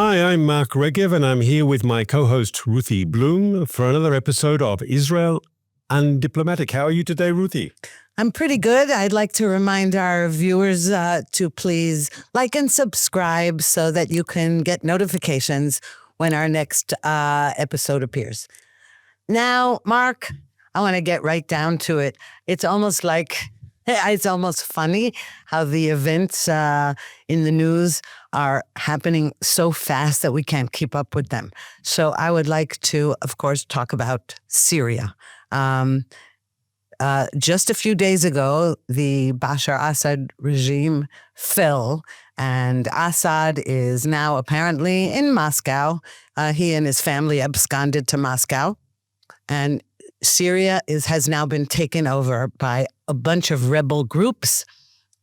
Hi, I'm Mark Regev, and I'm here with my co-host Ruthie Blum for another episode of Israel Undiplomatic. How are you today, Ruthie? I'm pretty good. I'd like to remind our viewers to please like and subscribe so that you can get notifications when our next episode appears. Now, Mark, I want to get right down to it. It's almost funny how the events in the news are happening so fast that we can't keep up with them. So I would like to, of course, talk about Syria. Just a few days ago, the Bashar Assad regime fell, and Assad is now apparently in Moscow. He and his family absconded to Moscow, and Syria has now been taken over by a bunch of rebel groups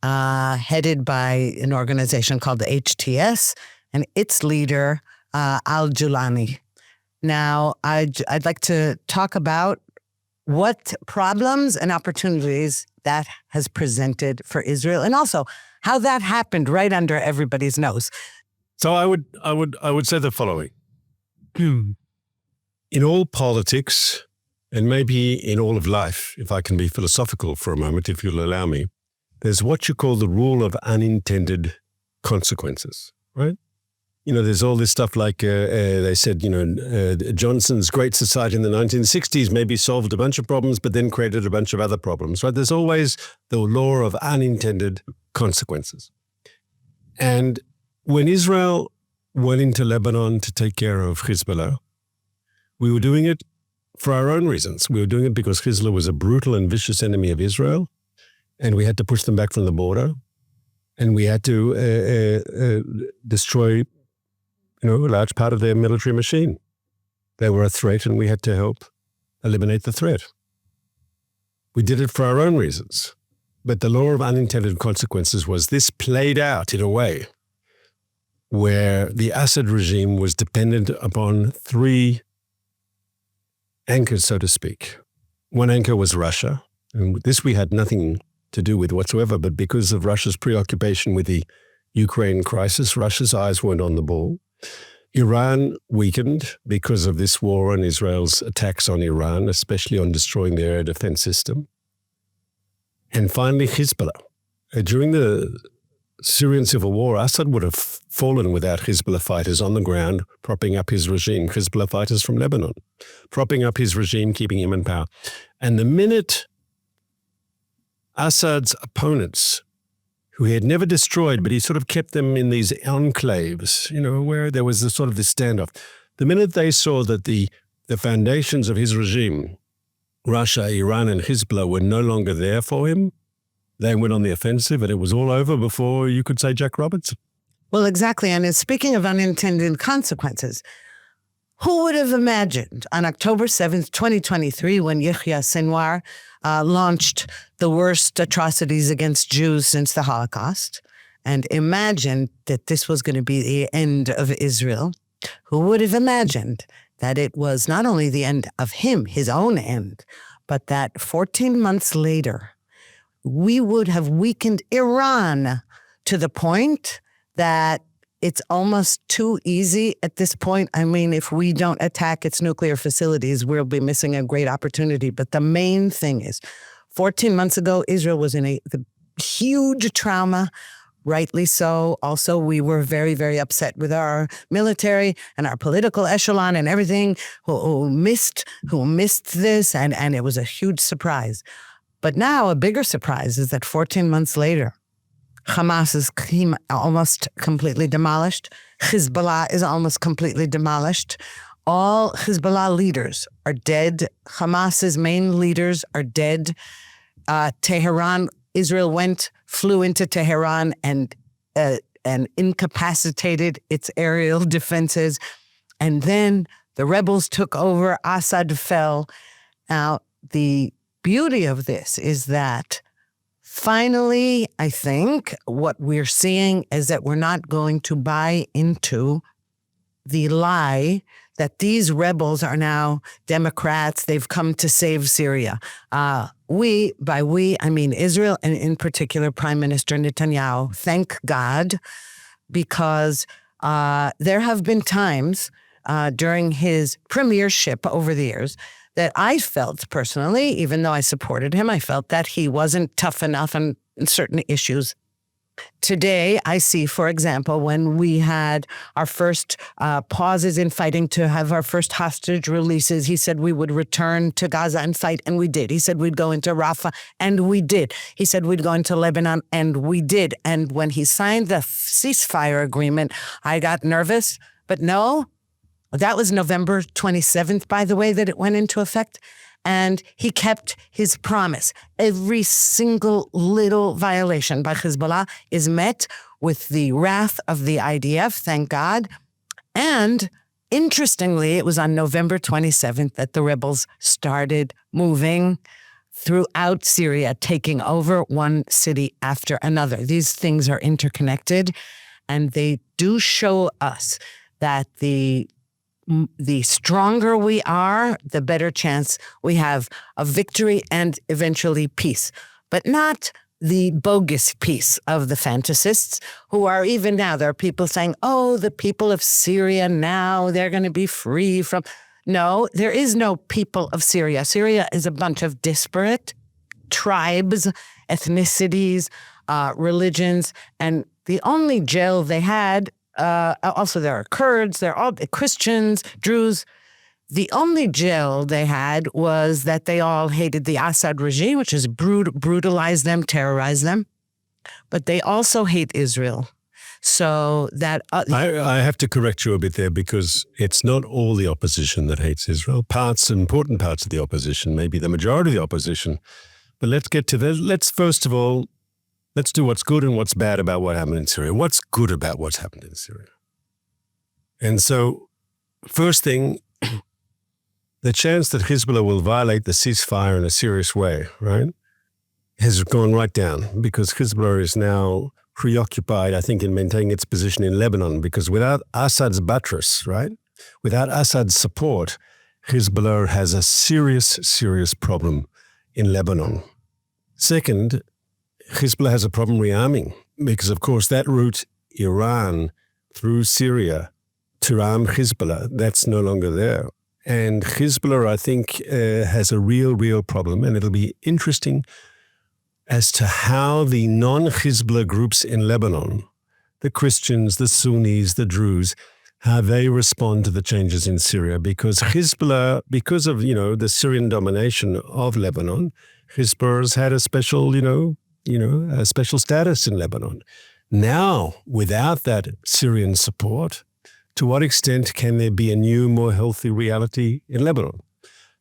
headed by an organization called the HTS and its leader, al-Julani. Now, I'd like to talk about what problems and opportunities that has presented for Israel, and also how that happened right under everybody's nose. So I would say the following. In all politics, and maybe in all of life, if I can be philosophical for a moment, if you'll allow me, there's what you call the rule of unintended consequences, right? You know, there's all this stuff like they said, Johnson's Great Society in the 1960s maybe solved a bunch of problems, but then created a bunch of other problems, right? There's always the law of unintended consequences. And when Israel went into Lebanon to take care of Hezbollah, we were doing it for our own reasons. We were doing it because Hezbollah was a brutal and vicious enemy of Israel, and we had to push them back from the border, and we had to destroy a large part of their military machine. They were a threat, and we had to help eliminate the threat. We did it for our own reasons. But the law of unintended consequences was this played out in a way where the Assad regime was dependent upon three anchors, so to speak. One anchor was Russia, and this we had nothing to do with whatsoever, but because of Russia's preoccupation with the Ukraine crisis, Russia's eyes weren't on the ball. Iran weakened because of this war and Israel's attacks on Iran, especially on destroying their air defense system. And finally, Hezbollah. During the Syrian civil war, Assad would have fallen without Hezbollah fighters on the ground, propping up his regime, Hezbollah fighters from Lebanon, propping up his regime, keeping him in power. And the minute Assad's opponents, who he had never destroyed, but he sort of kept them in these enclaves, where there was this standoff. The minute they saw that the foundations of his regime, Russia, Iran, and Hezbollah, were no longer there for him, they went on the offensive, and it was all over before you could say Jack Roberts. Well, exactly. And speaking of unintended consequences, who would have imagined on October 7th, 2023, when Yahya Sinwar launched the worst atrocities against Jews since the Holocaust, and imagined that this was going to be the end of Israel? Who would have imagined that it was not only the end of him, his own end, but that 14 months later, we would have weakened Iran to the point that it's almost too easy at this point. I mean, if we don't attack its nuclear facilities, we'll be missing a great opportunity. But the main thing is, 14 months ago, Israel was in the huge trauma, rightly so. Also, we were very, very upset with our military and our political echelon and everything who missed this, and it was a huge surprise. But now a bigger surprise is that 14 months later, Hamas is almost completely demolished. Hezbollah is almost completely demolished. All Hezbollah leaders are dead. Hamas's main leaders are dead. Israel flew into Tehran and incapacitated its aerial defenses. And then the rebels took over. Assad fell. Now, the beauty of this is that finally, I think what we're seeing is that we're not going to buy into the lie that these rebels are now Democrats. They've come to save Syria. By we, I mean Israel, and in particular, Prime Minister Netanyahu. Thank God, because there have been times during his premiership over the years that I felt personally, even though I supported him, I felt that he wasn't tough enough on certain issues. Today, I see, for example, when we had our first pauses in fighting to have our first hostage releases, he said we would return to Gaza and fight, and we did. He said we'd go into Rafah, and we did. He said we'd go into Lebanon, and we did. And when he signed the ceasefire agreement, I got nervous, but no, that was November 27th, by the way, that it went into effect. And he kept his promise. Every single little violation by Hezbollah is met with the wrath of the IDF, thank God. And interestingly, it was on November 27th that the rebels started moving throughout Syria, taking over one city after another. These things are interconnected, and they do show us that the stronger we are, the better chance we have of victory and eventually peace. But not the bogus peace of the fantasists who are even now, there are people saying, oh, the people of Syria now, they're going to be free from... No, there is no people of Syria. Syria is a bunch of disparate tribes, ethnicities, religions, and the only gel they had. Also, there are Kurds, there are all Christians, Druze. The only gel they had was that they all hated the Assad regime, which has brutalized them, terrorized them. But they also hate Israel. So that... I have to correct you a bit there, because it's not all the opposition that hates Israel. Important parts of the opposition, maybe the majority of the opposition. But let's get to that. Let's do what's good and what's bad about what happened in Syria. What's good about what's happened in Syria? And so, first thing, the chance that Hezbollah will violate the ceasefire in a serious way, right, has gone right down, because Hezbollah is now preoccupied, I think, in maintaining its position in Lebanon, because without Assad's buttress, right, without Assad's support, Hezbollah has a serious, serious problem in Lebanon. Second, Hezbollah has a problem rearming, because, of course, that route, Iran through Syria to arm Hezbollah, that's no longer there. And Hezbollah, I think, has a real problem, and it'll be interesting as to how the non-Hezbollah groups in Lebanon, the Christians, the Sunnis, the Druze, how they respond to the changes in Syria, because Hezbollah, because of, the Syrian domination of Lebanon, Hezbollah's had a special, a special status in Lebanon. Now, without that Syrian support, to what extent can there be a new, more healthy reality in Lebanon?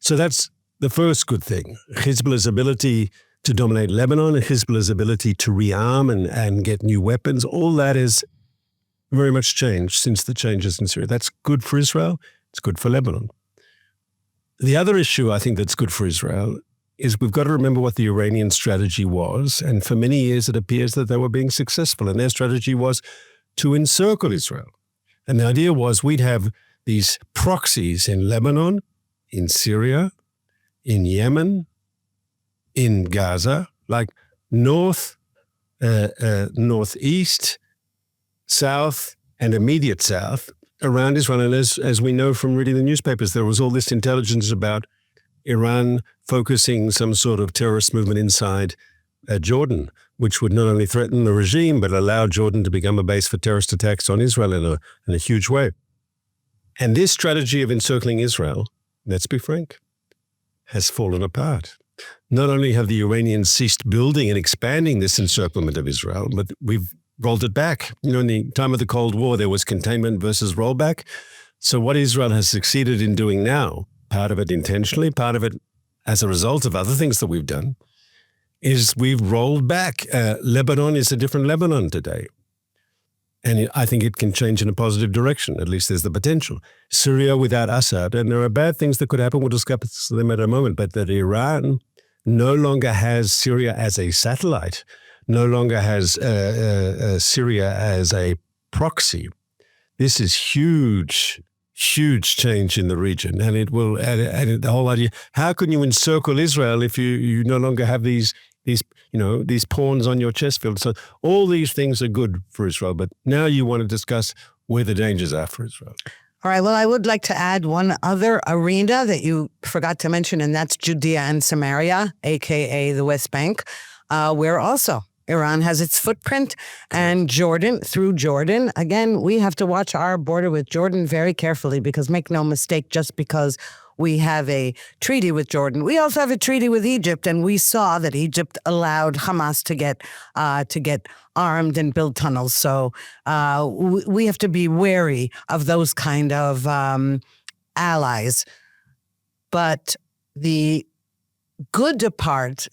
So that's the first good thing. Hezbollah's ability to dominate Lebanon, Hezbollah's ability to rearm and get new weapons, all that is very much changed since the changes in Syria. That's good for Israel. It's good for Lebanon. The other issue I think that's good for Israel is we've got to remember what the Iranian strategy was. And for many years, it appears that they were being successful. And their strategy was to encircle Israel. And the idea was we'd have these proxies in Lebanon, in Syria, in Yemen, in Gaza, like north, northeast, south, and immediate south around Israel. And as we know from reading the newspapers, there was all this intelligence about Iran focusing some sort of terrorist movement inside Jordan, which would not only threaten the regime, but allow Jordan to become a base for terrorist attacks on Israel in a huge way. And this strategy of encircling Israel, let's be frank, has fallen apart. Not only have the Iranians ceased building and expanding this encirclement of Israel, but we've rolled it back. In the time of the Cold War, there was containment versus rollback. So what Israel has succeeded in doing now, part of it intentionally, part of it as a result of other things that we've done, is we've rolled back. Lebanon is a different Lebanon today. And I think it can change in a positive direction. At least there's the potential. Syria without Assad, and there are bad things that could happen. We'll discuss them at a moment, but that Iran no longer has Syria as a satellite, no longer has Syria as a proxy. This is huge change in the region, and it will. And the whole idea: how can you encircle Israel if you no longer have these pawns on your chess field? So all these things are good for Israel. But now you want to discuss where the dangers are for Israel. All right. Well, I would like to add one other arena that you forgot to mention, and that's Judea and Samaria, a.k.a. the West Bank, where also Iran has its footprint, and Jordan, through Jordan. Again, we have to watch our border with Jordan very carefully, because make no mistake, just because we have a treaty with Jordan, we also have a treaty with Egypt, and we saw that Egypt allowed Hamas to get armed and build tunnels. So we have to be wary of those kind of allies. But the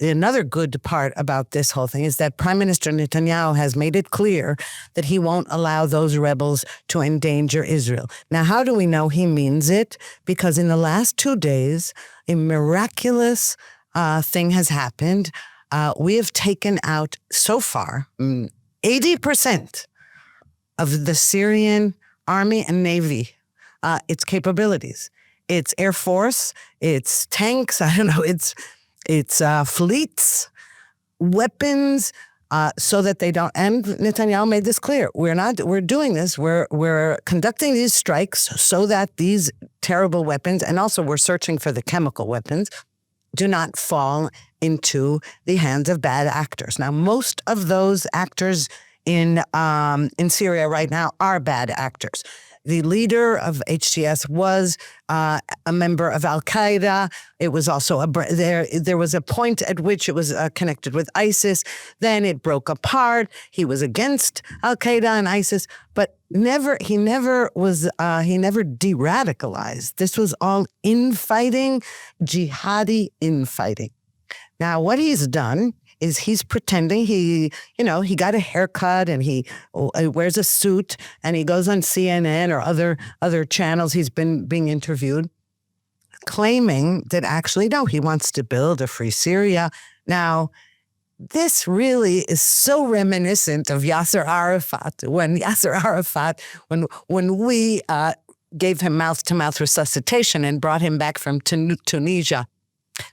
another good part about this whole thing is that Prime Minister Netanyahu has made it clear that he won't allow those rebels to endanger Israel. Now, how do we know he means it? Because in the last 2 days, a miraculous thing has happened. We have taken out so far 80% of the Syrian army and navy, its capabilities. It's Air Force, it's tanks, I don't know, it's fleets, weapons, so that they don't. And Netanyahu made this clear: we're doing this. We're conducting these strikes so that these terrible weapons, and also we're searching for the chemical weapons, do not fall into the hands of bad actors. Now, most of those actors in Syria right now are bad actors. The leader of HTS was a member of Al-Qaeda. It was also there was a point at which it was connected with ISIS. Then it broke apart. He was against Al-Qaeda and ISIS, but he never de-radicalized. This was all infighting, jihadi infighting. Now, what he's done is he's pretending he got a haircut and he wears a suit and he goes on CNN or other channels. He's been being interviewed, claiming that actually, no, he wants to build a free Syria. Now, this really is so reminiscent of Yasser Arafat. When we gave him mouth-to-mouth resuscitation and brought him back from Tunisia,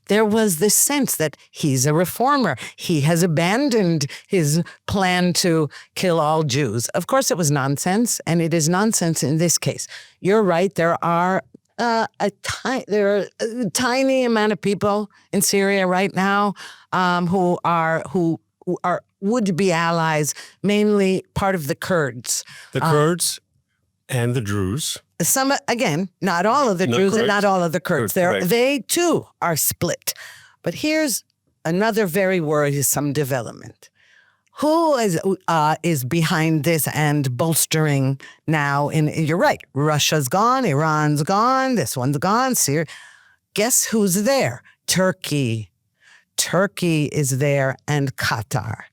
there was this sense that he's a reformer. He has abandoned his plan to kill all Jews. Of course, it was nonsense, and it is nonsense in this case. You're right. There are a tiny amount of people in Syria right now who are would-be allies, mainly part of the Kurds. The Kurds and the Druze. Some, again, not all of the Druze and not all of the Kurds. They too are split. But here's another very worrisome development. Who is behind this and bolstering now? You're right. Russia's gone. Iran's gone. This one's gone. Syria. Guess who's there? Turkey. Turkey is there, and Qatar.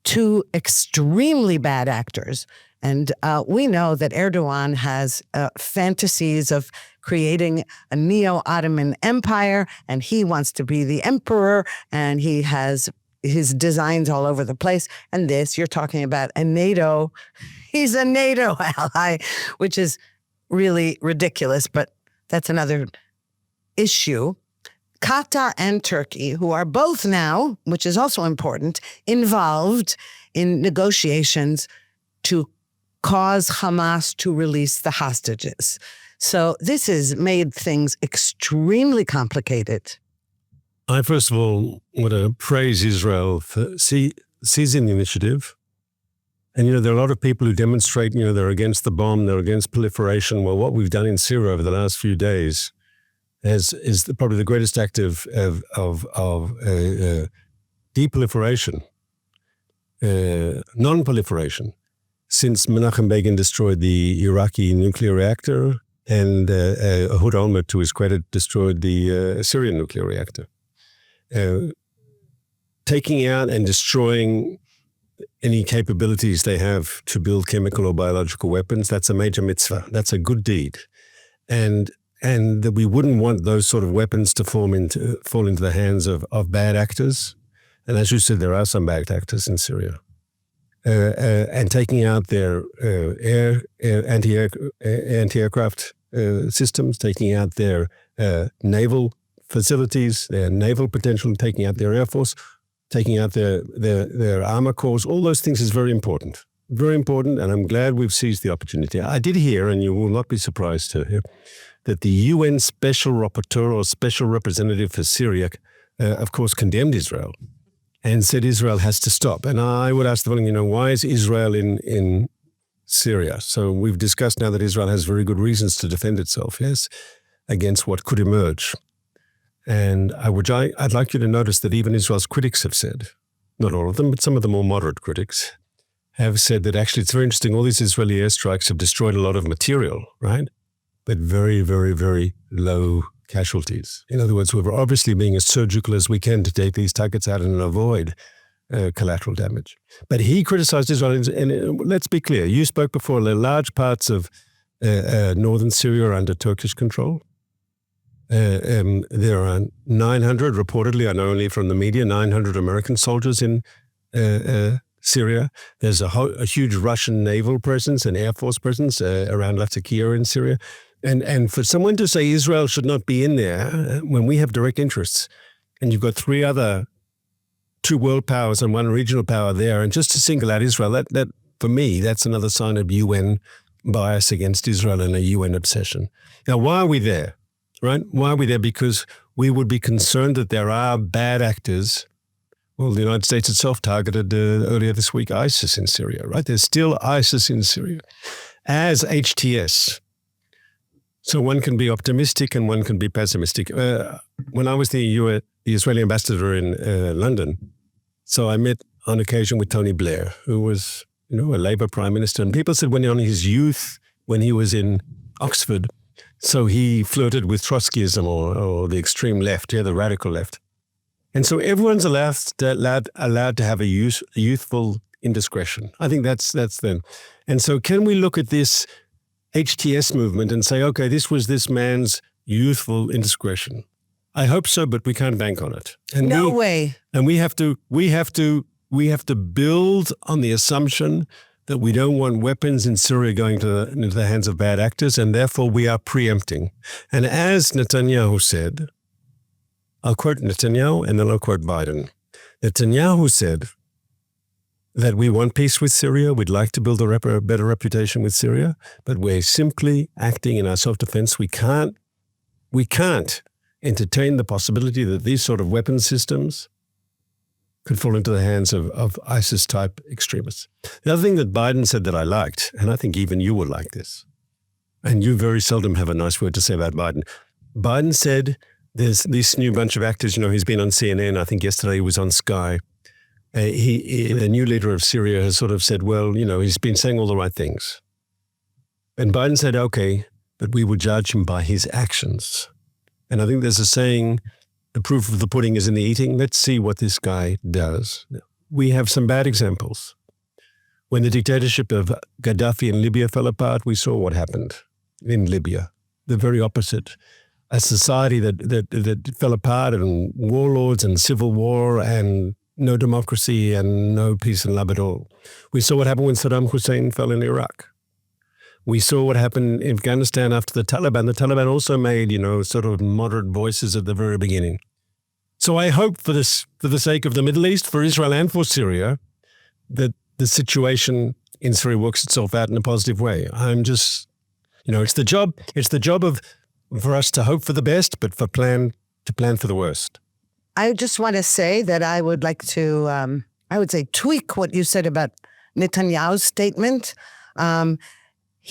Two extremely bad actors. And we know that Erdogan has fantasies of creating a neo-Ottoman empire, and he wants to be the emperor, and he has his designs all over the place. And this, you're talking about he's a NATO ally, which is really ridiculous, but that's another issue. Qatar and Turkey, who are both now, which is also important, involved in negotiations to cause Hamas to release the hostages. So this has made things extremely complicated. I, first of all, want to praise Israel for seizing the initiative. And, there are a lot of people who demonstrate, they're against the bomb, they're against proliferation. Well, what we've done in Syria over the last few days is probably the greatest act of deproliferation, non-proliferation, since Menachem Begin destroyed the Iraqi nuclear reactor and Ehud Olmert, to his credit, destroyed the Syrian nuclear reactor. Taking out and destroying any capabilities they have to build chemical or biological weapons, that's a major mitzvah. That's a good deed. And that we wouldn't want those sort of weapons to fall into the hands of bad actors. And as you said, there are some bad actors in Syria. And taking out their anti-aircraft systems, taking out their naval facilities, their naval potential, taking out their air force, taking out their armor corps. All those things is very important. very important, and I'm glad we've seized the opportunity. I did hear, and you will not be surprised to hear, that the UN Special Rapporteur or Special Representative for Syria, of course, condemned Israel and said Israel has to stop. And I would ask the following, why is Israel in Syria? So we've discussed now that Israel has very good reasons to defend itself, yes, against what could emerge. And I'd like you to notice that even Israel's critics have said, not all of them, but some of the more moderate critics, have said that actually it's very interesting, all these Israeli airstrikes have destroyed a lot of material, right? But very, very, very low casualties. In other words, we're obviously being as surgical as we can to take these targets out and avoid collateral damage. But he criticized Israel, and let's be clear, you spoke before, large parts of northern Syria are under Turkish control. There are 900, reportedly, I know only from the media, 900 American soldiers in Syria. There's a huge Russian naval presence and air force presence around Latakia in Syria. And for someone to say Israel should not be in there when we have direct interests, and you've got two world powers and one regional power there, and just to single out Israel, that for me, that's another sign of UN bias against Israel and a UN obsession. Now, why are we there? Right? Why are we there? Because we would be concerned that there are bad actors. Well, the United States itself targeted earlier this week ISIS in Syria, right? There's still ISIS in Syria as HTS. So one can be optimistic and one can be pessimistic. When I was the Israeli ambassador in London, so I met on occasion with Tony Blair, who was, a Labour prime minister. And people said when he was in Oxford, so he flirted with Trotskyism or the extreme left, the radical left. And so everyone's allowed to have a youthful indiscretion. I think that's them. And so can we look at this HTS movement and say, okay, this was this man's youthful indiscretion? I hope so, but we can't bank on it. And no way. And we have to build on the assumption that we don't want weapons in Syria going into the hands of bad actors, and therefore we are preempting. And as Netanyahu said, I'll quote Netanyahu and then I'll quote Biden. Netanyahu said that we want peace with Syria, we'd like to build a better reputation with Syria, but we're simply acting in our self-defense. We can't entertain the possibility that these sort of weapon systems could fall into the hands of ISIS-type extremists. The other thing that Biden said that I liked, and I think even you will like this, and you very seldom have a nice word to say about Biden. Biden said there's this new bunch of actors, he's been on CNN, I think yesterday he was on Sky. The new leader of Syria has sort of said, well, he's been saying all the right things. And Biden said, okay, but we will judge him by his actions. And I think there's a saying, the proof of the pudding is in the eating. Let's see what this guy does. We have some bad examples. When the dictatorship of Gaddafi in Libya fell apart, we saw what happened in Libya. The very opposite. A society that fell apart, and warlords and civil war and no democracy and no peace and love at all. We saw what happened when Saddam Hussein fell in Iraq. We saw what happened in Afghanistan after the Taliban. The Taliban also made, sort of moderate voices at the very beginning. So I hope for the sake of the Middle East, for Israel and for Syria, that the situation in Syria works itself out in a positive way. I'm just, it's the job for us to hope for the best, but to plan for the worst. I just want to say that I would like to, tweak what you said about Netanyahu's statement.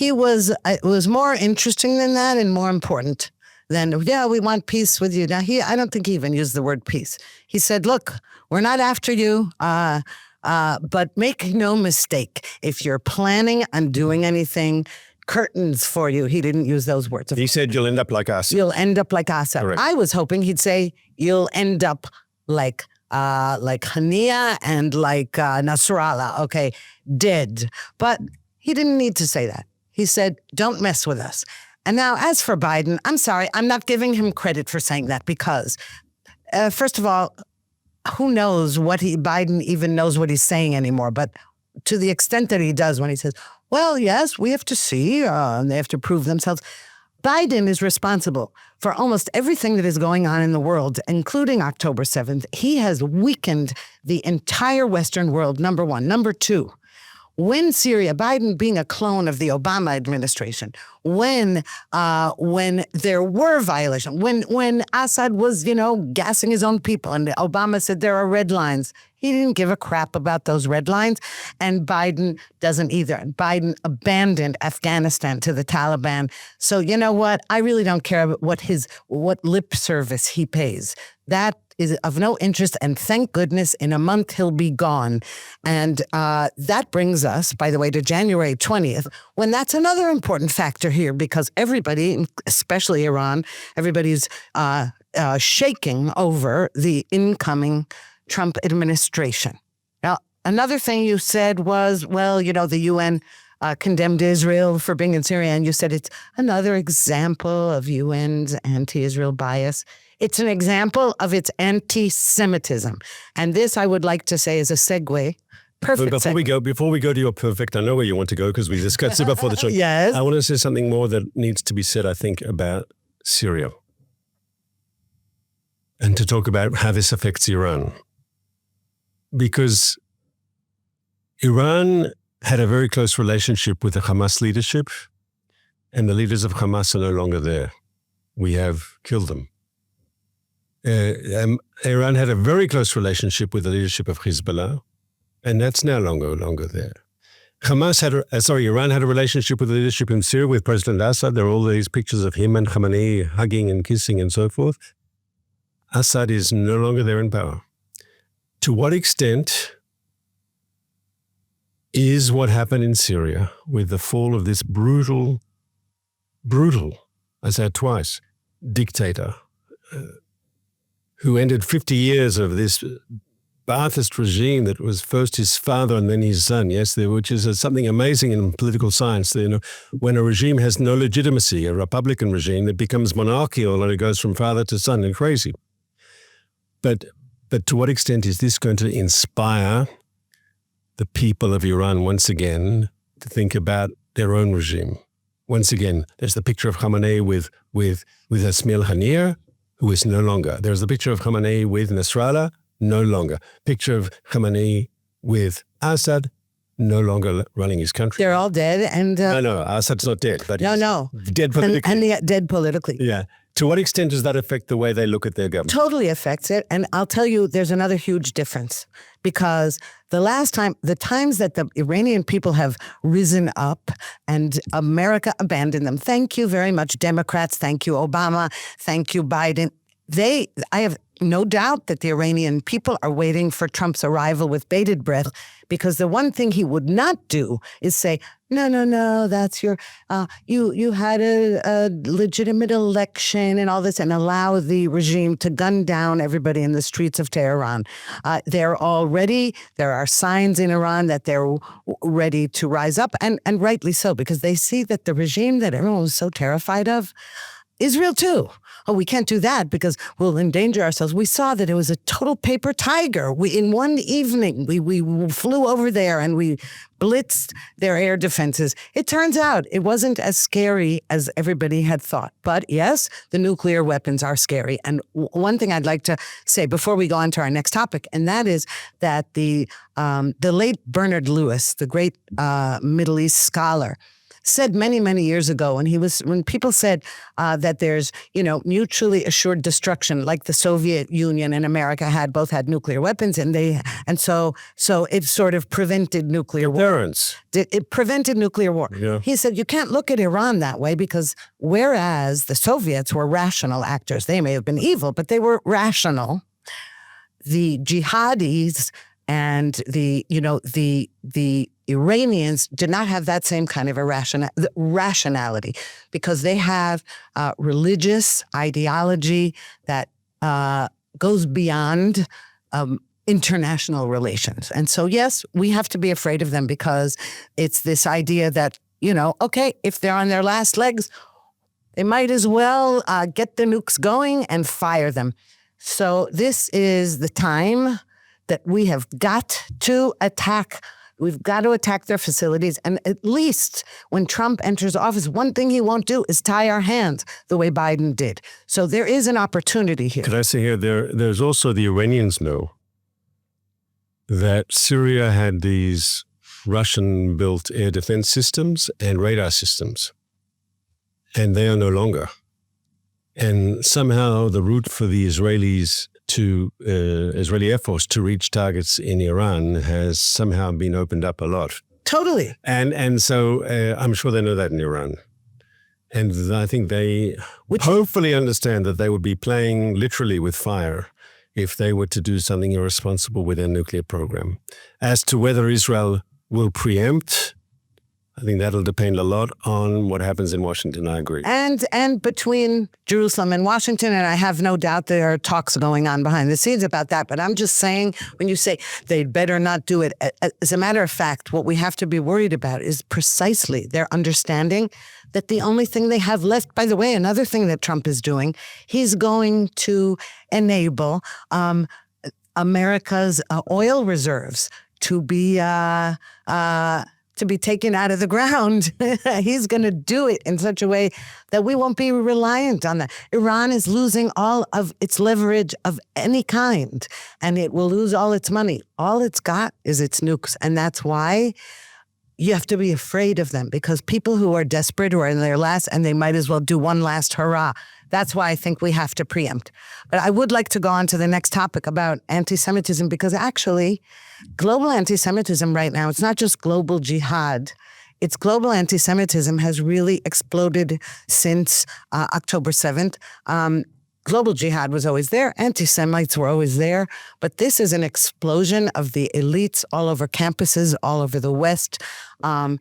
It was more interesting than that and more important than, we want peace with you. Now, I don't think he even used the word peace. He said, look, we're not after you, but make no mistake, if you're planning on doing anything, curtains for you. He didn't use those words. He said, you'll end up like us. You'll end up like us. Correct. I was hoping he'd say, you'll end up like Hania and like Nasrallah, okay, dead. But he didn't need to say that. He said, don't mess with us. And now, as for Biden, I'm sorry, I'm not giving him credit for saying that because, first of all, who knows Biden even knows what he's saying anymore. But to the extent that he does when he says, well, yes, we have to see, and they have to prove themselves. Biden is responsible for almost everything that is going on in the world, including October 7th. He has weakened the entire Western world, number one. Number two, when Syria, Biden being a clone of the Obama administration, when there were violations, when Assad was, gassing his own people, and Obama said there are red lines, he didn't give a crap about those red lines, and Biden doesn't either. Biden abandoned Afghanistan to the Taliban. So you know what? I really don't care about what lip service he pays. That is of no interest, and thank goodness in a month he'll be gone. And that brings us, by the way, to January 20th, when that's another important factor here, because everybody, especially Iran, everybody's shaking over the incoming Trump administration. Now, another thing you said was, the UN condemned Israel for being in Syria, and you said it's another example of UN's anti-Israel bias. It's an example of its anti-Semitism. And this, I would like to say, is a segue. Perfect. Before we go to your perfect, I know where you want to go because we discussed it before the show. Yes. I want to say something more that needs to be said, I think, about Syria. And to talk about how this affects Iran. Because Iran had a very close relationship with the Hamas leadership, and the leaders of Hamas are no longer there. We have killed them. Iran had a very close relationship with the leadership of Hezbollah, and that's no longer there. Iran had a relationship with the leadership in Syria with President Assad. There are all these pictures of him and Khamenei hugging and kissing and so forth. Assad is no longer there in power. To what extent is what happened in Syria with the fall of this brutal, I said twice, dictator, who ended 50 years of this Ba'athist regime that was first his father and then his son, which is something amazing in political science. When a regime has no legitimacy, a republican regime, it becomes monarchical and it goes from father to son and crazy. But to what extent is this going to inspire the people of Iran once again to think about their own regime? Once again, there's the picture of Khamenei with Ismail Haniyeh, who is no longer. There's the picture of Khamenei with Nasrallah, no longer. Picture of Khamenei with Assad, no longer running his country. They're all dead. And no, Assad's not dead. But no. Dead politically. And dead politically. Yeah. To what extent does that affect the way they look at their government? Totally affects it. And I'll tell you, there's another huge difference. Because the times that the Iranian people have risen up and America abandoned them, thank you very much, Democrats, thank you, Obama, thank you, Biden. I have no doubt that the Iranian people are waiting for Trump's arrival with bated breath, because the one thing he would not do is say, no, that's you had a legitimate election and all this, and allow the regime to gun down everybody in the streets of Tehran. There are signs in Iran that they're ready to rise up, and rightly so, because they see that the regime that everyone was so terrified of, Israel too. Oh, we can't do that because we'll endanger ourselves. We saw that it was a total paper tiger. In one evening, we flew over there and we blitzed their air defenses. It turns out it wasn't as scary as everybody had thought. But yes, the nuclear weapons are scary. And one thing I'd like to say before we go on to our next topic, and that is that the late Bernard Lewis, the great Middle East scholar, said many, many years ago when people said that there's, mutually assured destruction, like the Soviet Union and America both had nuclear weapons, and so it sort of prevented nuclear war. It prevented nuclear war. Yeah. He said you can't look at Iran that way, because whereas the Soviets were rational actors, they may have been evil, but they were rational. The jihadis and the Iranians did not have that same kind of rationality, because they have religious ideology that goes beyond international relations. And so, yes, we have to be afraid of them, because it's this idea that, okay, if they're on their last legs, they might as well get the nukes going and fire them. So this is the time that we have got to attack. We've got to attack their facilities. And at least when Trump enters office, one thing he won't do is tie our hands the way Biden did. So there is an opportunity here. Could I say here, there's also the Iranians know that Syria had these Russian-built air defense systems and radar systems. And they are no longer. And somehow the route for the Israelis to Israeli Air Force to reach targets in Iran has somehow been opened up a lot. Totally. And so I'm sure they know that in Iran. And I think they hopefully understand that they would be playing literally with fire if they were to do something irresponsible with their nuclear program. As to whether Israel will preempt, I think that'll depend a lot on what happens in Washington. I agree. And between Jerusalem and Washington, and I have no doubt there are talks going on behind the scenes about that. But I'm just saying, when you say they'd better not do it, as a matter of fact, what we have to be worried about is precisely their understanding that the only thing they have left, by the way, another thing that Trump is doing, he's going to enable America's oil reserves to be taken out of the ground. He's going to do it in such a way that we won't be reliant on that. Iran is losing all of its leverage of any kind, and it will lose all its money. All it's got is its nukes, and that's why you have to be afraid of them, because people who are desperate or in their last, and they might as well do one last hurrah. That's why I think we have to preempt. But I would like to go on to the next topic about anti-Semitism, because actually global anti-Semitism right now, it's not just global jihad. It's global anti-Semitism has really exploded since October 7th. Global jihad was always there. Anti-Semites were always there. But this is an explosion of the elites all over campuses, all over the West. And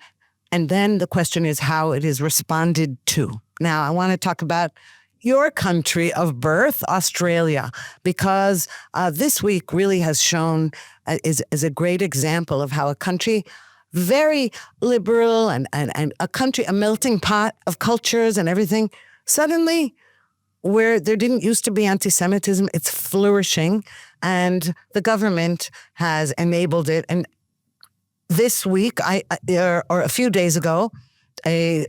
then the question is how it is responded to. Now, I want to talk about your country of birth, Australia, because this week really has shown, is a great example of how a country very liberal and a country, a melting pot of cultures and everything, suddenly where there didn't used to be anti-Semitism, it's flourishing, and the government has enabled it. And this week, or a few days ago, a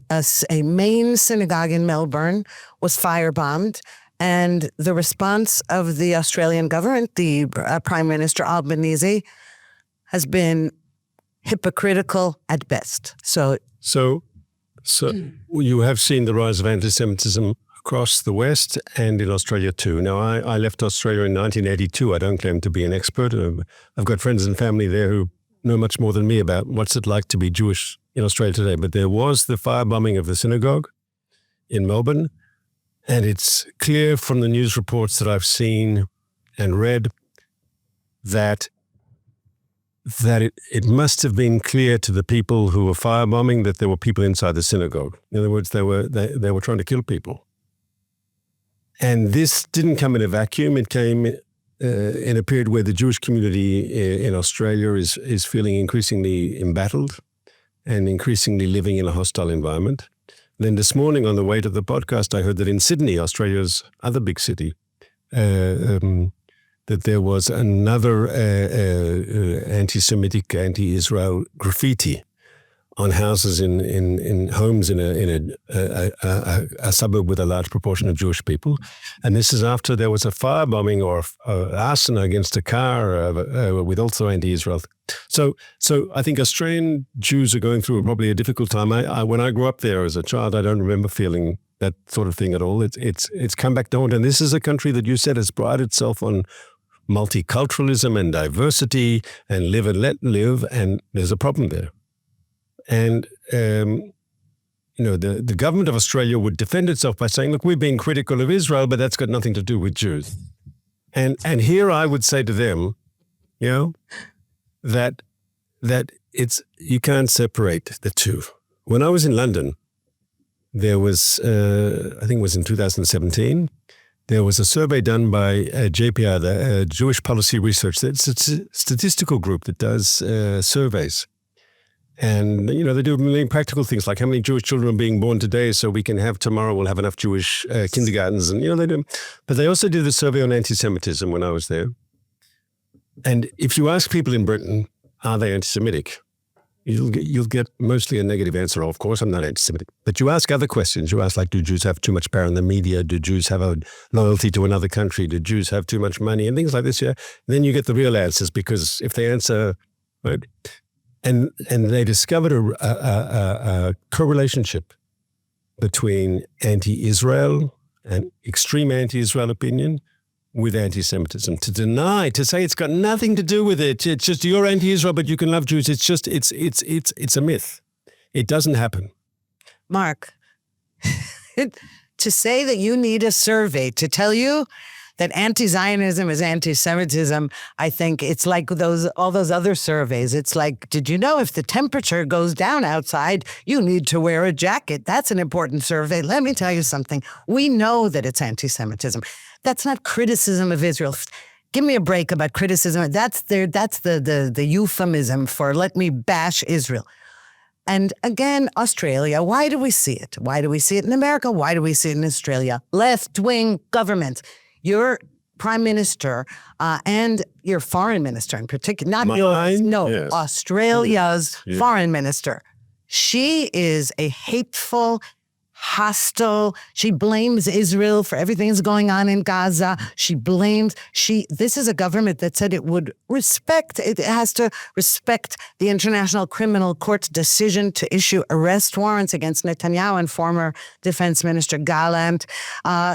main synagogue in Melbourne was firebombed, and the response of the Australian government, the Prime Minister Albanese, has been hypocritical at best. So you have seen the rise of anti-Semitism across the West and in Australia too. Now, I left Australia in 1982. I don't claim to be an expert. I've got friends and family there who know much more than me about what's it like to be Jewish in Australia today. But there was the firebombing of the synagogue in Melbourne, and it's clear from the news reports that I've seen and read that it must have been clear to the people who were firebombing that there were people inside the synagogue. In other words, they were trying to kill people. And this didn't come in a vacuum. It came in a period where the Jewish community in Australia is feeling increasingly embattled and increasingly living in a hostile environment. Then this morning on the way to the podcast, I heard that in Sydney, Australia's other big city, that there was another anti-Semitic, anti-Israel graffiti on houses in homes in a suburb with a large proportion of Jewish people. And this is after there was a firebombing or arson against a car with also anti-Israel. So I think Australian Jews are going through probably a difficult time. When I grew up there as a child, I don't remember feeling that sort of thing at all. It's come back to haunt. And this is a country that you said has prided itself on multiculturalism and diversity and live and let live, and there's a problem there. And, the government of Australia would defend itself by saying, look, we've been critical of Israel, but that's got nothing to do with Jews. And here I would say to them, that you can't separate the two. When I was in London, there was, I think it was in 2017, there was a survey done by JPR, the Jewish Policy Research. It's a statistical group that does surveys. And, they do many practical things like how many Jewish children are being born today so we can have tomorrow, we'll have enough Jewish kindergartens. And, they do. But they also did a survey on anti-Semitism when I was there. And if you ask people in Britain, are they anti-Semitic? You'll get mostly a negative answer. Of course, I'm not anti-Semitic. But you ask other questions. You ask, like, do Jews have too much power in the media? Do Jews have a loyalty to another country? Do Jews have too much money? And things like this, yeah. And then you get the real answers, because if they answer, right, And they discovered a correlationship between anti-Israel and extreme anti-Israel opinion with anti-Semitism. To say it's got nothing to do with it, it's just you're anti-Israel, but you can love Jews. It's a myth. It doesn't happen. Mark, to say that you need a survey to tell you that anti-Zionism is anti-Semitism, I think it's like all those other surveys. It's like, did you know if the temperature goes down outside, you need to wear a jacket? That's an important survey. Let me tell you something. We know that it's anti-Semitism. That's not criticism of Israel. Give me a break about criticism. That's the euphemism for let me bash Israel. And again, Australia, why do we see it? Why do we see it in America? Why do we see it in Australia? Left-wing government. Your prime minister and your foreign minister in particular, not yours, no, yes. Australia's foreign minister. She is a hateful, hostile. She blames Israel for everything that's going on in Gaza. This is a government that said it has to respect the International Criminal Court's decision to issue arrest warrants against Netanyahu and former Defense Minister Gallant.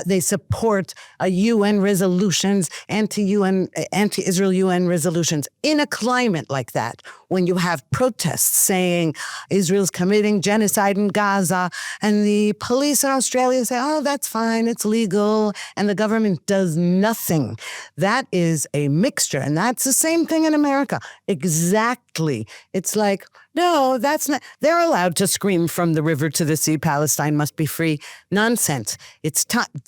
They support UN resolutions, anti-Israel UN resolutions. In a climate like that, when you have protests saying Israel's committing genocide in Gaza, and the police in Australia say, oh, that's fine, it's legal, and the government does nothing. That is a mixture, and that's the same thing in America. Exactly. It's like, no, that's not, they're allowed to scream from the river to the sea, Palestine must be free. Nonsense.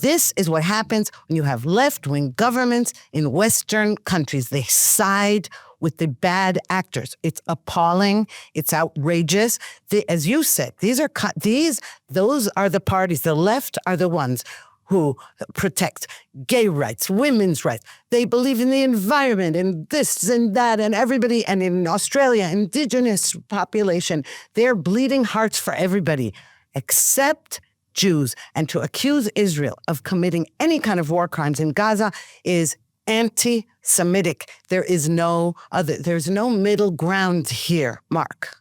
This is what happens when you have left-wing governments in Western countries. They side with the bad actors. It's appalling. It's outrageous. As you said, those are the parties. The left are the ones who protect gay rights, women's rights. They believe in the environment and this and that and everybody. And in Australia, indigenous population, they're bleeding hearts for everybody except Jews. And to accuse Israel of committing any kind of war crimes in Gaza is anti-Semitic. There's no middle ground here, Mark.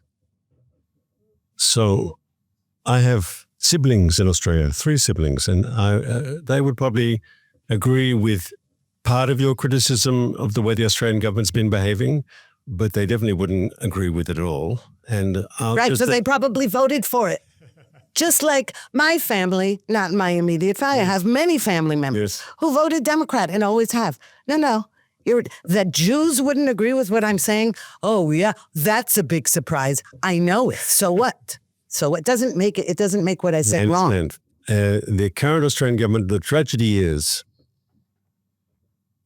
So I have siblings in Australia, 3 siblings, and they would probably agree with part of your criticism of the way the Australian government's been behaving, but they definitely wouldn't agree with it at all. And so they probably voted for it. Just like my family, not my immediate family, I have many family members who voted Democrat and always have. No. That Jews wouldn't agree with what I'm saying? Oh, yeah, that's a big surprise. I know it. So what? So it doesn't make what I said wrong. The current Australian government, the tragedy is,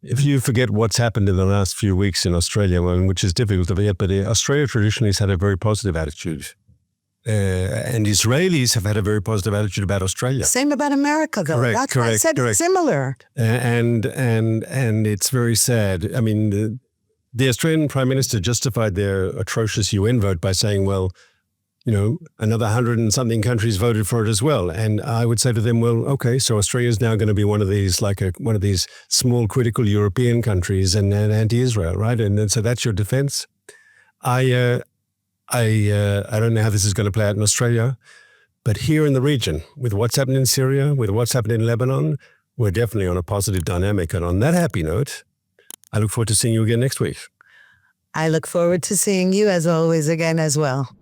if you forget what's happened in the last few weeks in Australia, which is difficult to forget, but Australia traditionally has had a very positive attitude. And Israelis have had a very positive attitude about Australia. Same about America, though. That's why I said it's similar. And it's very sad. I mean, the Australian Prime Minister justified their atrocious UN vote by saying, well, another 100 and something countries voted for it as well. And I would say to them, well, okay, so Australia is now going to be one of these, one of these small critical European countries and anti-Israel, right? And so that's your defense. I don't know how this is going to play out in Australia, but here in the region, with what's happened in Syria, with what's happened in Lebanon, we're definitely on a positive dynamic. And on that happy note, I look forward to seeing you again next week. I look forward to seeing you, as always, again as well.